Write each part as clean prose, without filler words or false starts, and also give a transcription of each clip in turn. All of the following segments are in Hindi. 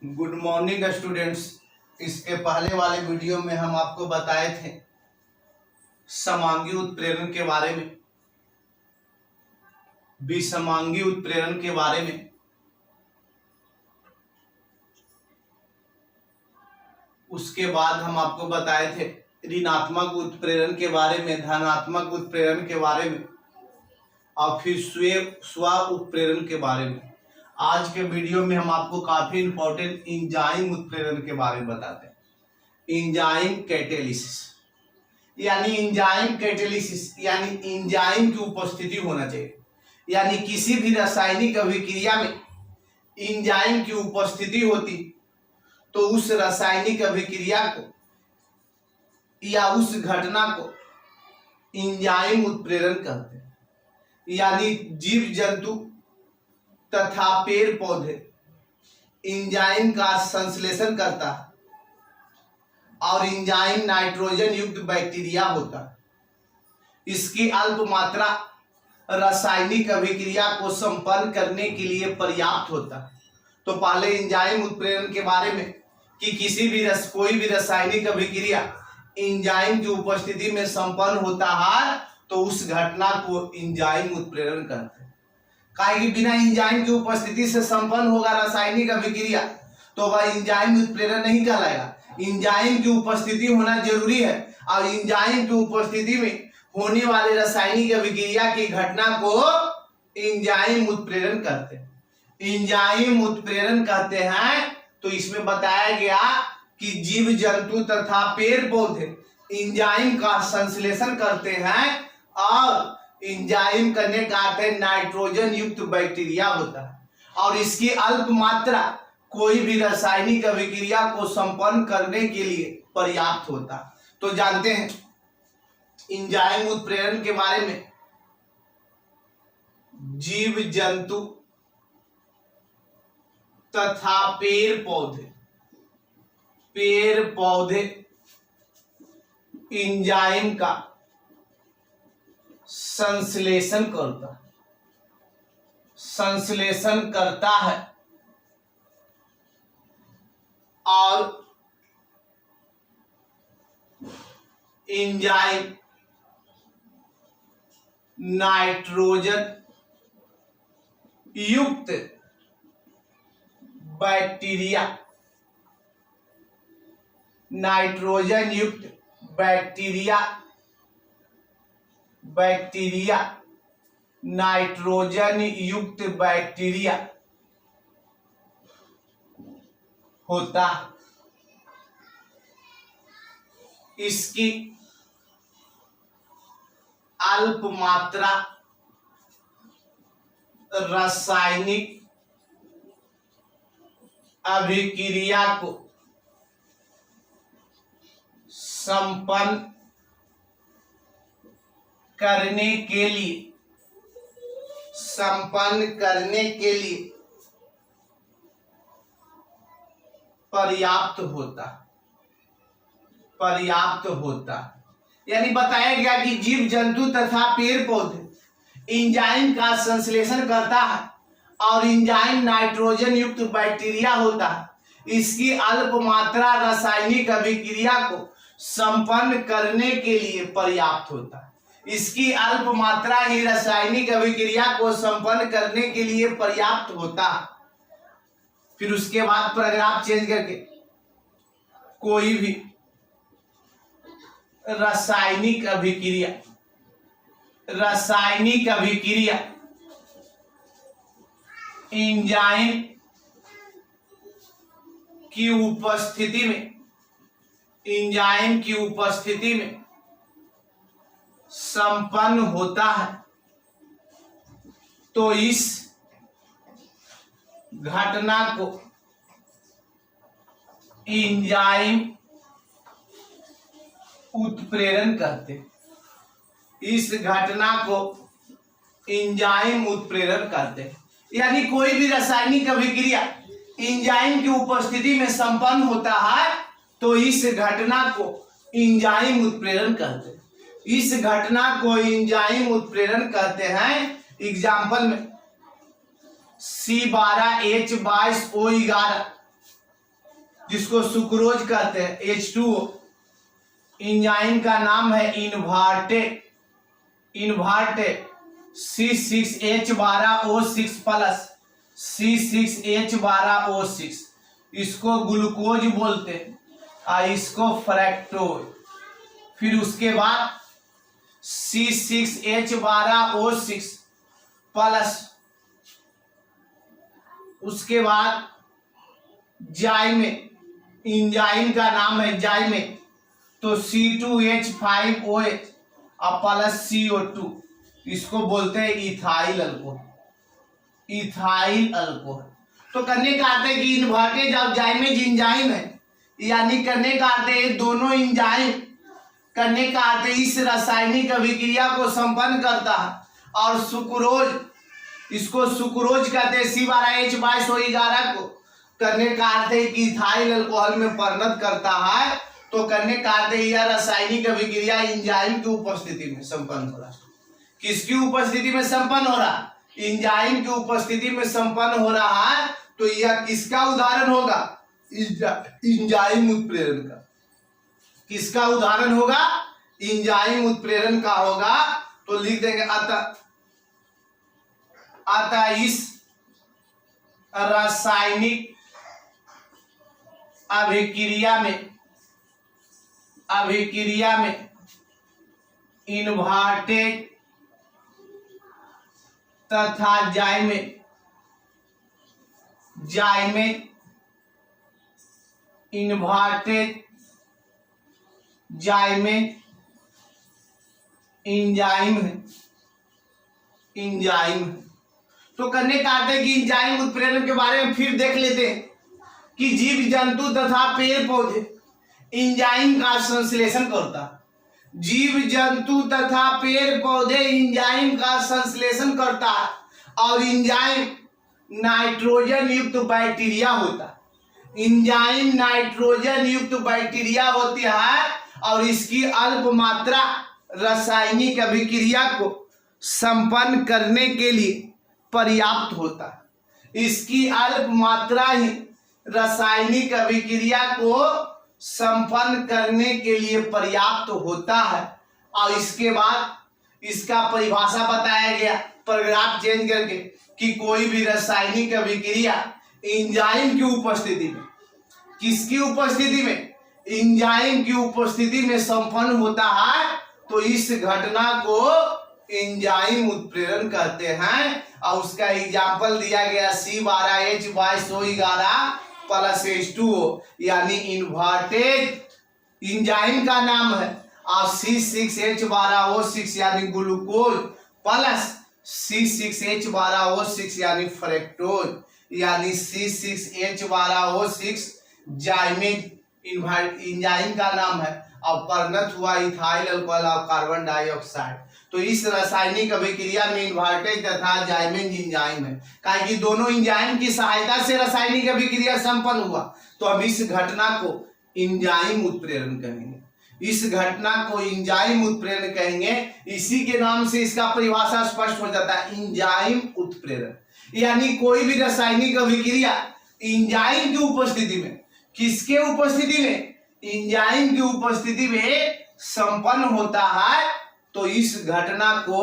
Good morning students. इसके पहले वाले वीडियो में हम आपको बताए थे समांगी उत्प्रेरण के बारे में, विसमांगी उत्प्रेरण के बारे में। उसके बाद हम आपको बताए थे ऋणात्मक उत्प्रेरण के बारे में, धनात्मक उत्प्रेरण के बारे में और फिर स्व उत्प्रेरण के बारे में। आज के वीडियो में हम आपको काफी इंपॉर्टेंट एंजाइम उत्प्रेरण के बारे में बताते हैं। एंजाइम कैटेलिसिस यानी एंजाइम कैटेलिसिस यानी एंजाइम की उपस्थिति होना चाहिए, यानी किसी भी रासायनिक अभिक्रिया में एंजाइम की उपस्थिति होती तो उस रासायनिक अभिक्रिया को या उस घटना को एंजाइम उत्प्रेरण कहते हैं। यानी जीव जंतु तथा पेड़ पौधे एंजाइम का संश्लेषण करता है और एंजाइम नाइट्रोजन युक्त बैक्टीरिया होता है। इसकी अल्प मात्रा रासायनिक अभिक्रिया को संपन्न करने के लिए पर्याप्त होता है। तो पहले एंजाइम उत्प्रेरण के बारे में कि कोई भी रासायनिक अभिक्रिया एंजाइम की उपस्थिति में संपन्न होता है तो उस घटना को एंजाइम उत्प्रेरण कहते हैं। काहे कि बिना एंजाइम की उपस्थिति से संपन्न होगा रासायनिक अभिक्रिया तो वह एंजाइम उत्प्रेरण नहीं कहलाएगा। एंजाइम की उपस्थिति होना जरूरी है और एंजाइम की उपस्थिति में होने वाले रासायनिक अभिक्रिया की घटना को एंजाइम उत्प्रेरण कहते हैं। एंजाइम उत्प्रेरण कहते हैं तो इसमें बताया गया कि जीव जंतु तथा पेड़ पौधे एंजाइम का संश्लेषण करते हैं और एंजाइम करने का अर्थ है नाइट्रोजन युक्त बैक्टीरिया होता है और इसकी अल्प मात्रा कोई भी रासायनिक अभिक्रिया को संपन्न करने के लिए पर्याप्त होता है। तो जानते हैं एंजाइम उत्प्रेरण के बारे में। जीव जंतु तथा पेड़ पौधे एंजाइम का संश्लेषण करता है और एंजाइम नाइट्रोजन युक्त बैक्टीरिया नाइट्रोजन युक्त बैक्टीरिया होता है। इसकी अल्प मात्रा रासायनिक अभिक्रिया को संपन्न करने के लिए पर्याप्त होता। यानी बताया गया कि जीव जंतु तथा पेड़ पौधे एंजाइम का संश्लेषण करता है और एंजाइम नाइट्रोजन युक्त बैक्टीरिया होता है। इसकी अल्प मात्रा रासायनिक अभिक्रिया को संपन्न करने के लिए पर्याप्त होता है। इसकी अल्प मात्रा ही रासायनिक अभिक्रिया को संपन्न करने के लिए पर्याप्त होता है। फिर उसके बाद पैराग्राफ चेंज करके कोई भी रासायनिक अभिक्रिया एंजाइम की उपस्थिति में संपन्न होता है तो इस घटना को एंजाइम उत्प्रेरण कहते हैं। यानी कोई भी रासायनिक अभिक्रिया एंजाइम की उपस्थिति में संपन्न होता है तो इस घटना को एंजाइम उत्प्रेरण कहते हैं। इस घटना को एंजाइम उत्प्रेरण कहते हैं। एग्जाम्पल में C12H22O11 जिसको सुक्रोज कहते हैं, H2O। इंजाइम का नाम है इन्वर्टेड C6H12O6 प्लस C6H12O6, इसको ग्लूकोज बोलते हैं और इसको फ्रैक्टोज। फिर उसके बाद C6H12O6 प्लस, उसके बाद जाइमेन, इंजाइम का नाम है जाइमेन, तो C2H5OH और प्लस CO2, इसको बोलते हैं इथाइल अल्कोहल। तो करने का अर्थ है कि इन्वर्टेड और जाइमेज इंजाइम है, यानी करने का अर्थ है दोनों इंजाइम करने का अर्थ है इस रासायनिक अभिक्रिया को संपन्न करता है। और सुक्रोज, इसको सुक्रोज कहते हैं C12H2211 को, करने का अर्थ है कि इथाइल अल्कोहल में परिणत करता है। तो करने का अर्थ है यह रासायनिक अभिक्रिया इंजाइम की उपस्थिति में संपन्न हो रहा है। किसकी उपस्थिति में संपन्न हो रहा है? इंजाइम की उपस्थिति में संपन्न हो रहा है। तो यह किसका उदाहरण होगा? इंजाइम उत्प्रेरण का। किसका उदाहरण होगा? इंजाइम उत्प्रेरण का होगा। तो लिख देंगे अतः इस रासायनिक अभिक्रिया में इन्वर्टेड तथा जाइमेन इन्वर्टेड जाइमेन इंजाइम है। तो करने का अर्थ है कि इंजाइम उत्प्रेरण के बारे में फिर देख लेते हैं कि जीव जंतु तथा पेड़ पौधे इंजाइम का संश्लेषण करता है। जीव जंतु तथा पेड़ पौधे इंजाइम का संश्लेषण करता है और इंजाइम नाइट्रोजन युक्त बैक्टीरिया होता है। इंजाइम नाइट्रोजन युक्त बैक्टीरिया होती है और इसकी अल्प मात्रा रासायनिक अभिक्रिया को संपन्न करने के लिए पर्याप्त होता है। इसकी अल्प मात्रा ही रासायनिक अभिक्रिया को संपन्न करने के लिए पर्याप्त होता है। और इसके बाद इसका परिभाषा बताया गया पैराग्राफ चेंज करके कि कोई भी रासायनिक अभिक्रिया एंजाइम की उपस्थिति में, किसकी उपस्थिति में? एंजाइम की उपस्थिति में संपन्न होता है तो इस घटना को एंजाइम उत्प्रेरण कहते हैं। और उसका एग्जाम्पल दिया गया C12H2211 प्लस H2O, यानी इन्वर्टेड इंजाइम का नाम है, और C6H12O6 यानी ग्लूकोज प्लस C6H12O6 यानी फ्रैक्टोज, यानी C6H12O6 जाइमेन इंजाइम का नाम है और परिणत हुआ इथाइल अल्कोहल और कार्बन डाइऑक्साइड। तो इस रासायनिक अभिक्रिया में इन्वर्टेड तथा जाइमेन इंजाइम है, कारण कि दोनों इंजाइम की सहायता से रासायनिक अभिक्रिया संपन्न हुआ। तो अब इस घटना को इंजाइम उत्प्रेरण कहेंगे। इस घटना को इंजाइम उत्प्रेरण कहेंगे। इसी के नाम से इसका परिभाषा स्पष्ट हो जाता है, इंजाइम उत्प्रेरण। यानी कोई भी रासायनिक अभिक्रिया इंजाइम की उपस्थिति में, किसके उपस्थिति में? इंजाइम की उपस्थिति में संपन्न होता है तो इस घटना को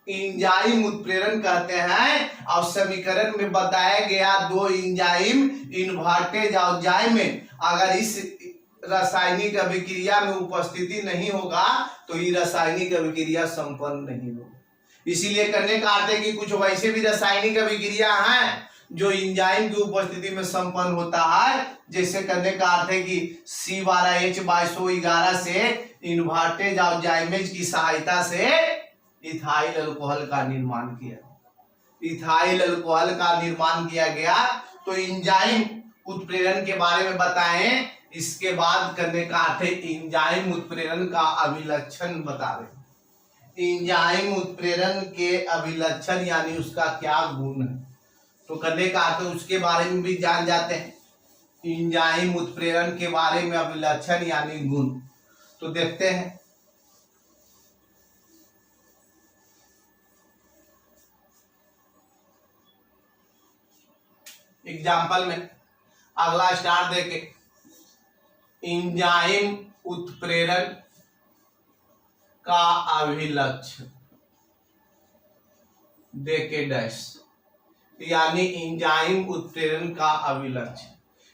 इंजाइम उत्प्रेरण कहते हैं। और समीकरण में बताया गया दो इंजाइम इन्वर्टेज और जाइमेन अगर इस रासायनिक अभिक्रिया में उपस्थिति नहीं होगा तो ये रासायनिक अभिक्रिया संपन्न नहीं होगी। इसीलिए करने का अर्थ है कि कुछ वैसे भी रासायनिक अभिक्रिया हैं जो इंजाइम की उपस्थिति में संपन्न होता है, जैसे करने का अर्थ है कि C12H2211 से इन्वर्टेज और जाइमेज की सहायता से इथाइल अल्कोहल का निर्माण किया गया। तो इंजाइम उत्प्रेरण के बारे में बताएं, इसके बाद करने का अर्थ है इंजाइम उत्प्रेरण का अभिलक्षण बता रहे। इंजाइम उत्प्रेरण के अभिलक्षण यानी उसका क्या गुण है, तो करने का अर्थ उसके बारे में भी जान जाते हैं। इंजाइम उत्प्रेरण के बारे में अभिलक्षण यानी गुण, तो देखते हैं। एग्जाम्पल में अगला स्टार देके एंजाइम उत्प्रेरण का अभिलक्षण देके डैश, यानी एंजाइम उत्प्रेरण का अभिलक्षण,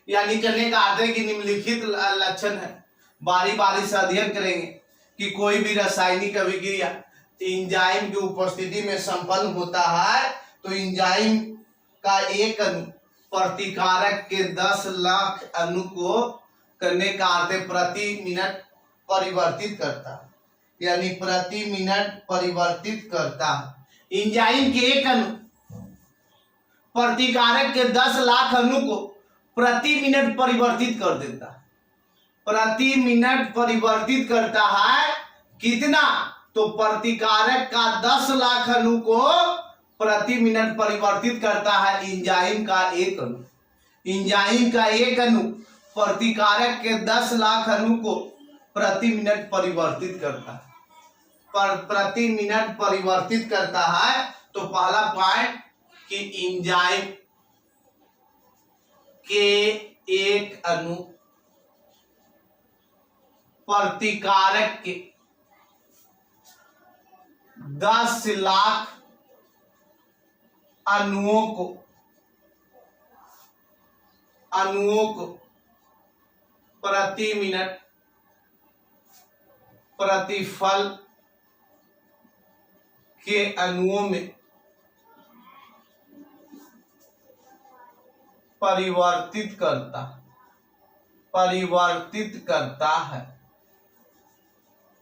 यानी कहने का अर्थ है कि निम्नलिखित लक्षण है, बारी बारी से अध्ययन करेंगे कि कोई भी रासायनिक अभिक्रिया एंजाइम की उपस्थिति में संपन्न होता है तो एंजाइम का एक अणु प्रतिकारक के 10 लाख अणु को करने का अर्थ प्रति मिनट परिवर्तित करता है, यानी प्रति मिनट परिवर्तित करता है। एंजाइम के एक अणु प्रतिकारक के 10 लाख अणु को प्रति मिनट परिवर्तित कर देता है। प्रति मिनट परिवर्तित करता है कितना? तो प्रतिकारक का 10 लाख अणु को प्रति मिनट परिवर्तित करता है एंजाइम का एक अणु। एंजाइम का एक अणु प्रतिकारक के 10 लाख अणु को प्रति मिनट परिवर्तित करता है, पर प्रति मिनट परिवर्तित करता है। तो पहला पॉइंट कि एंजाइम के एक अणु प्रतिकारक के 10 लाख अणुओं को प्रति मिनट प्रतिफल के अणुओं में परिवर्तित करता है,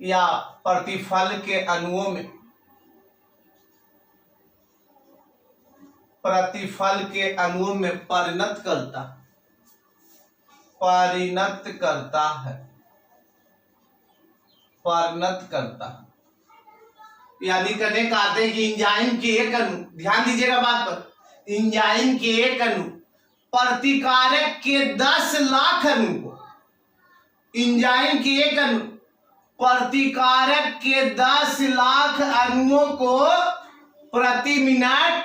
या प्रतिफल के अणुओं में परिणत करता है। यानी कहने का अर्थ है कि एंजाइम के एक अणु, ध्यान दीजिएगा बात पर, एंजाइम के एक अणु प्रतिकारक के 10 लाख अणु को, एंजाइम के एक अणु प्रतिकारक के 10 लाख अणुओं को प्रति मिनट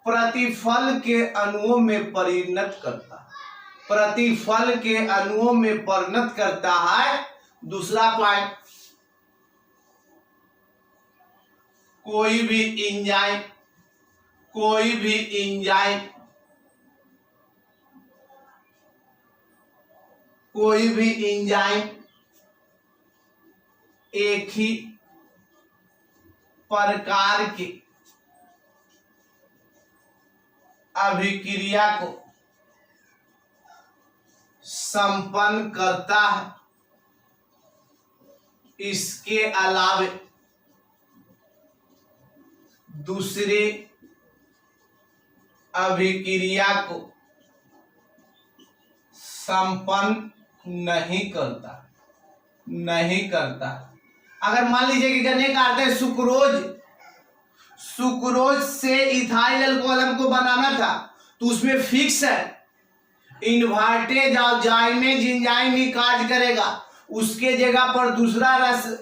प्रतिफल के अणुओं में परिणत करता है, प्रतिफल के अणुओं में परिणत करता है। दूसरा पॉइंट, कोई भी एंजाइम एक ही प्रकार की अभिक्रिया को संपन्न करता है, इसके अलावे दूसरे अभिक्रिया को संपन्न नहीं करता। अगर मान लीजिए कि करने का अर्थ है सुक्रोज से इथाइल अल्कोहल हमको बनाना था, तो उसमें फिक्स है इन्वर्टेज और जाइमेज एंजाइम ही कार्य करेगा। उसके जगह पर दूसरा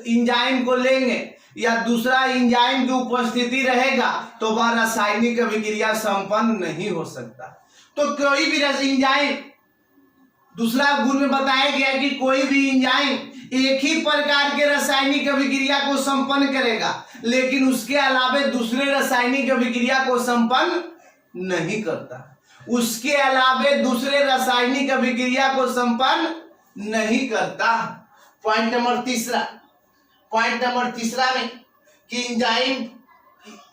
एंजाइम को लेंगे या दूसरा एंजाइम की उपस्थिति रहेगा तो वह रासायनिक अभिक्रिया संपन्न नहीं हो सकता। तो कोई भी एंजाइम, दूसरा गुण में बताया गया कि कोई भी एंजाइम एक ही प्रकार के रासायनिक अभिक्रिया को संपन्न करेगा, लेकिन उसके अलावे दूसरे रासायनिक अभिक्रिया को संपन्न नहीं करता। उसके अलावे दूसरे रासायनिक अभिक्रिया को संपन्न नहीं करता। पॉइंट नंबर तीसरा में कि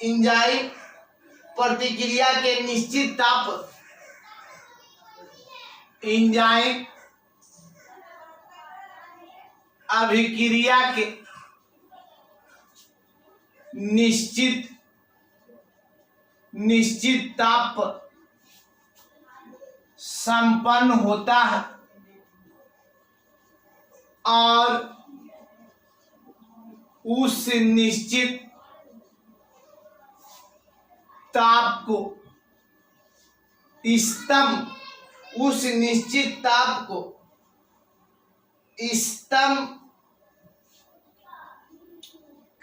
एंजाइम प्रतिक्रिया के निश्चित ताप, एंजाइम अभिक्रिया के निश्चित ताप संपन्न होता है और उस निश्चित ताप को स्तंभ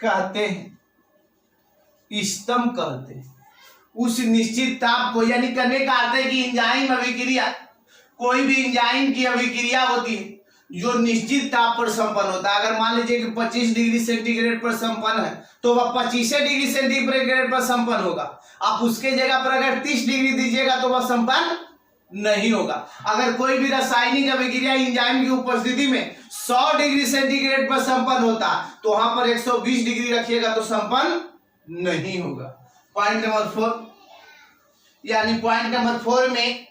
कहते हैं। उस निश्चित ताप को, यानी करने का अर्थ है कि एंजाइम अभिक्रिया, कोई भी एंजाइम की अभिक्रिया होती है जो निश्चित ताप पर संपन्न होता है। अगर मान लीजिए कि 25 डिग्री सेंटीग्रेड पर संपन्न है तो वह 25 डिग्री सेंटीग्रेड पर संपन्न होगा। आप उसके जगह पर अगर 30 डिग्री दीजिएगा तो वह संपन्न नहीं होगा। अगर कोई भी रासायनिक अभिक्रिया एंजाइम की उपस्थिति में 100 डिग्री सेंटीग्रेड पर संपन्न होता तो वहां पर 120 डिग्री रखिएगा तो संपन्न नहीं होगा। पॉइंट नंबर 4, यानी पॉइंट नंबर 4 में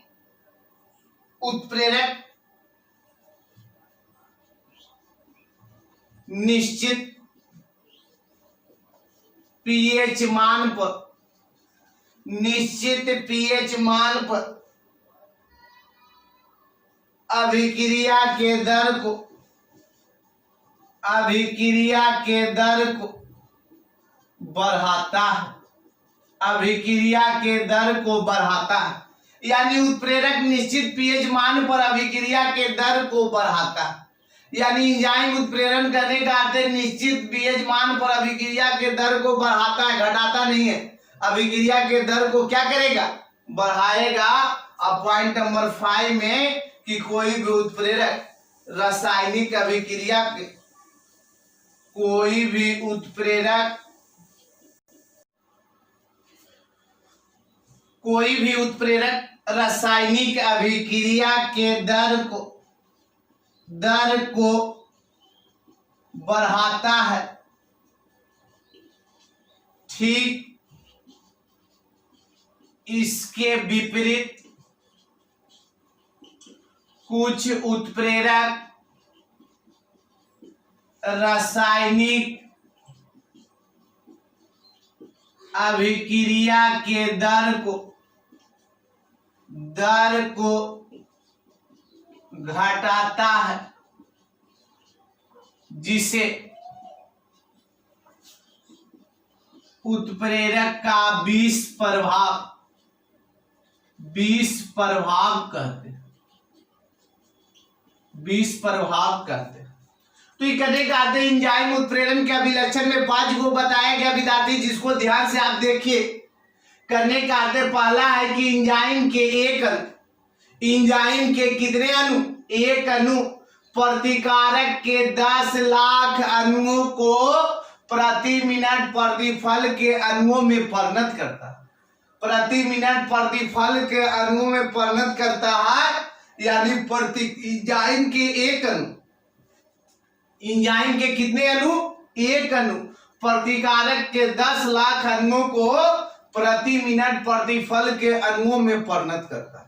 उत्प्रेरक निश्चित पीएच मान पर अभिक्रिया के दर को बढ़ाता है। यानी उत्प्रेरक निश्चित पीएच मान पर अभिक्रिया के दर को बढ़ाता है। यानी एंजाइम उत्प्रेरण करने का अर्थ है निश्चित पीएच मान पर अभिक्रिया के दर को बढ़ाता है, घटाता नहीं है। अभिक्रिया के दर को क्या करेगा? बढ़ाएगा। अब पॉइंट नंबर 5 में कि कोई भी उत्प्रेरक रासायनिक अभिक्रिया के कोई भी उत्प्रेरक रासायनिक अभिक्रिया के दर को बढ़ाता है। ठीक इसके विपरीत कुछ उत्प्रेरक रासायनिक अभिक्रिया के दर को घटाता है, जिसे उत्प्रेरक का विष प्रभाव कहते हैं। तो ये कहने का अर्थ है एंजाइम उत्प्रेरण के अभिलक्षण में 5 को बताया गया विद्यार्थी, जिसको ध्यान से आप देखिए। करने का अर्थ पहला है कि एंजाइम के कितने अणु? 1 अणु प्रतिकारक के 10 लाख अणुओं को प्रति मिनट प्रतिफल के अणुओं में परिणत करता है। प्रति मिनट प्रतिफल के अणुओं में परिणत करता है। यानी एंजाइम के 1 अणु, एंजाइम के कितने अणु? 1 अणु प्रतिकारक के 10 लाख अणुओं को प्रति मिनट प्रतिफल के अणुओं में परिणत करता है।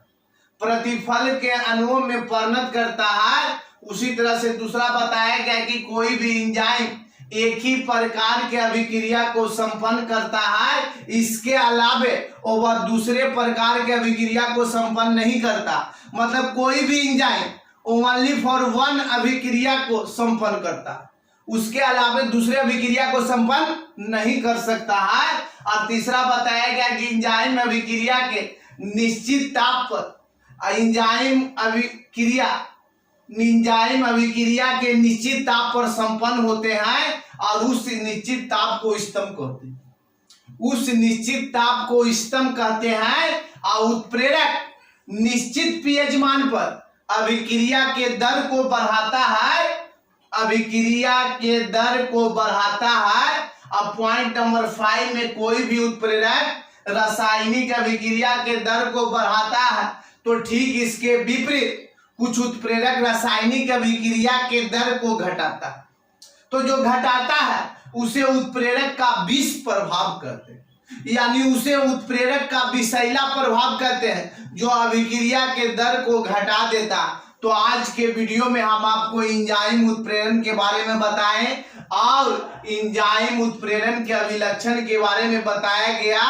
प्रतिफल के अणुओं में परिणत करता है। उसी तरह से दूसरा बताया गया कि कोई भी एंजाइम एक ही प्रकार के अभिक्रिया को संपन्न करता है, इसके अलावे वह दूसरे प्रकार के अभिक्रिया को संपन्न नहीं करता। मतलब कोई भी एंजाइम ओनली फॉर 1 अभिक्रिया को संपन्न करता, उसके अलावे दूसरे अभिक्रिया को संपन्न नहीं कर सकता है। और तीसरा बताया गया कि एंजाइम अभिक्रिया के निश्चित ताप पर एंजाइम अभिक्रिया के निश्चित ताप पर संपन्न होते हैं और उस निश्चित ताप को स्तंभ कहते हैं। उस निश्चित ताप को स्तंभ कहते हैं। और उत्प्रेरक निश्चित पीएच मान पर अभिक्रिया के दर को बढ़ाता है। अब पॉइंट नंबर 5 में कोई भी उत्प्रेरक रासायनिक अभिक्रिया के दर को बढ़ाता है तो ठीक इसके विपरीत कुछ उत्प्रेरक रासायनिक अभिक्रिया के दर को घटाता है। तो जो घटाता है उसे उत्प्रेरक का विष प्रभाव कहते हैं, यानी उसे उत्प्रेरक का विषैला प्रभाव कहते हैं, जो अभिक्रिया के दर को घटा देता। तो आज के वीडियो में हम आपको एंजाइम उत्प्रेरण के बारे में बताएं और एंजाइम उत्प्रेरण के अभिलक्षण के बारे में बताया गया,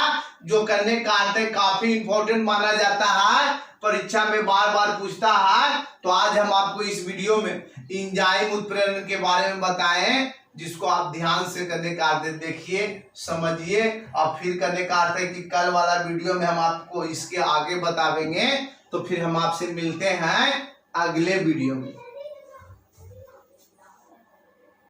जो करने का अर्थ काफी इंपॉर्टेंट माना जाता है, परीक्षा में बार बार पूछता है। तो आज हम आपको इस वीडियो में एंजाइम उत्प्रेरण के बारे में बताएं, जिसको आप ध्यान से करने का अर्थ देखिए, समझिए और फिर करने का अर्थ है कि कल वाला वीडियो में हम आपको इसके आगे बताएंगे। तो फिर हम आपसे मिलते हैं अगले वीडियो में।